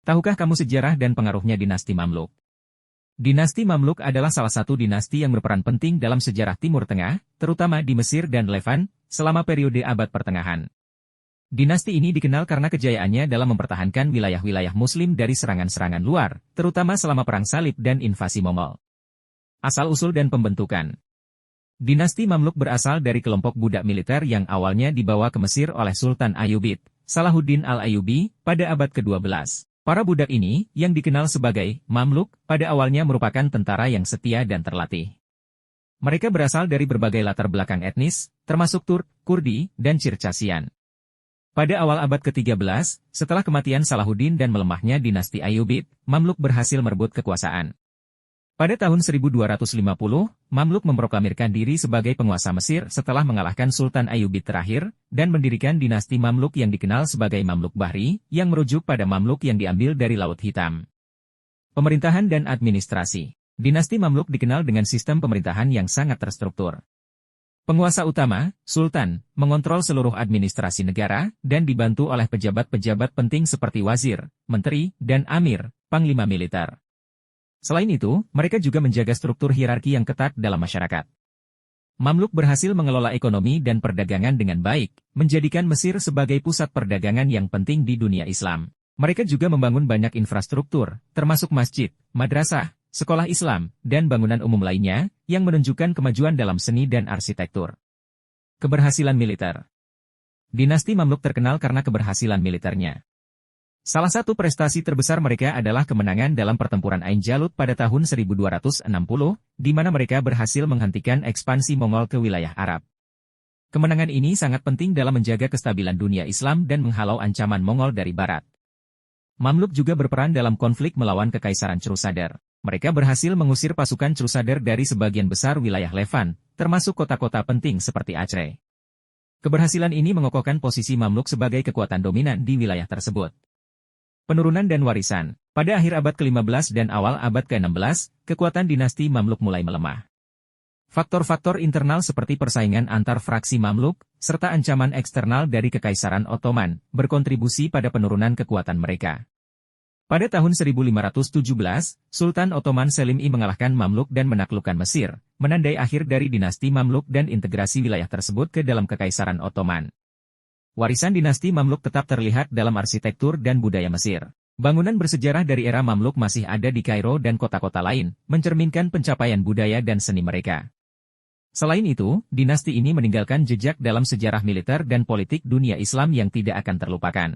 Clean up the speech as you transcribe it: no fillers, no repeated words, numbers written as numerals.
Tahukah kamu sejarah dan pengaruhnya dinasti Mamluk? Dinasti Mamluk adalah salah satu dinasti yang berperan penting dalam sejarah Timur Tengah, terutama di Mesir dan Levan, selama periode abad pertengahan. Dinasti ini dikenal karena kejayaannya dalam mempertahankan wilayah-wilayah Muslim dari serangan-serangan luar, terutama selama Perang Salib dan invasi Mongol. Asal-usul dan pembentukan. Dinasti Mamluk berasal dari kelompok budak militer yang awalnya dibawa ke Mesir oleh Sultan Ayyubid, Salahuddin al-Ayyubi, pada abad ke-12. Para budak ini, yang dikenal sebagai Mamluk, pada awalnya merupakan tentara yang setia dan terlatih. Mereka berasal dari berbagai latar belakang etnis, termasuk Turk, Kurdi, dan Circassian. Pada awal abad ke-13, setelah kematian Salahuddin dan melemahnya dinasti Ayyubid, Mamluk berhasil merebut kekuasaan. Pada tahun 1250, Mamluk memproklamirkan diri sebagai penguasa Mesir setelah mengalahkan Sultan Ayyubid terakhir, dan mendirikan dinasti Mamluk yang dikenal sebagai Mamluk Bahri, yang merujuk pada Mamluk yang diambil dari Laut Hitam. Pemerintahan dan administrasi. Dinasti Mamluk dikenal dengan sistem pemerintahan yang sangat terstruktur. Penguasa utama, Sultan, mengontrol seluruh administrasi negara, dan dibantu oleh pejabat-pejabat penting seperti wazir, menteri, dan amir, panglima militer. Selain itu, mereka juga menjaga struktur hierarki yang ketat dalam masyarakat. Mamluk berhasil mengelola ekonomi dan perdagangan dengan baik, menjadikan Mesir sebagai pusat perdagangan yang penting di dunia Islam. Mereka juga membangun banyak infrastruktur, termasuk masjid, madrasah, sekolah Islam, dan bangunan umum lainnya, yang menunjukkan kemajuan dalam seni dan arsitektur. Keberhasilan militer. Dinasti Mamluk terkenal karena keberhasilan militernya. Salah satu prestasi terbesar mereka adalah kemenangan dalam pertempuran Ain Jalut pada tahun 1260, di mana mereka berhasil menghentikan ekspansi Mongol ke wilayah Arab. Kemenangan ini sangat penting dalam menjaga kestabilan dunia Islam dan menghalau ancaman Mongol dari barat. Mamluk juga berperan dalam konflik melawan Kekaisaran Crusader. Mereka berhasil mengusir pasukan Crusader dari sebagian besar wilayah Levan, termasuk kota-kota penting seperti Acre. Keberhasilan ini mengokohkan posisi Mamluk sebagai kekuatan dominan di wilayah tersebut. Penurunan dan warisan. Pada akhir abad ke-15 dan awal abad ke-16, kekuatan dinasti Mamluk mulai melemah. Faktor-faktor internal seperti persaingan antar fraksi Mamluk, serta ancaman eksternal dari Kekaisaran Ottoman, berkontribusi pada penurunan kekuatan mereka. Pada tahun 1517, Sultan Ottoman Selim I mengalahkan Mamluk dan menaklukkan Mesir, menandai akhir dari dinasti Mamluk dan integrasi wilayah tersebut ke dalam Kekaisaran Ottoman. Warisan dinasti Mamluk tetap terlihat dalam arsitektur dan budaya Mesir. Bangunan bersejarah dari era Mamluk masih ada di Kairo dan kota-kota lain, mencerminkan pencapaian budaya dan seni mereka. Selain itu, dinasti ini meninggalkan jejak dalam sejarah militer dan politik dunia Islam yang tidak akan terlupakan.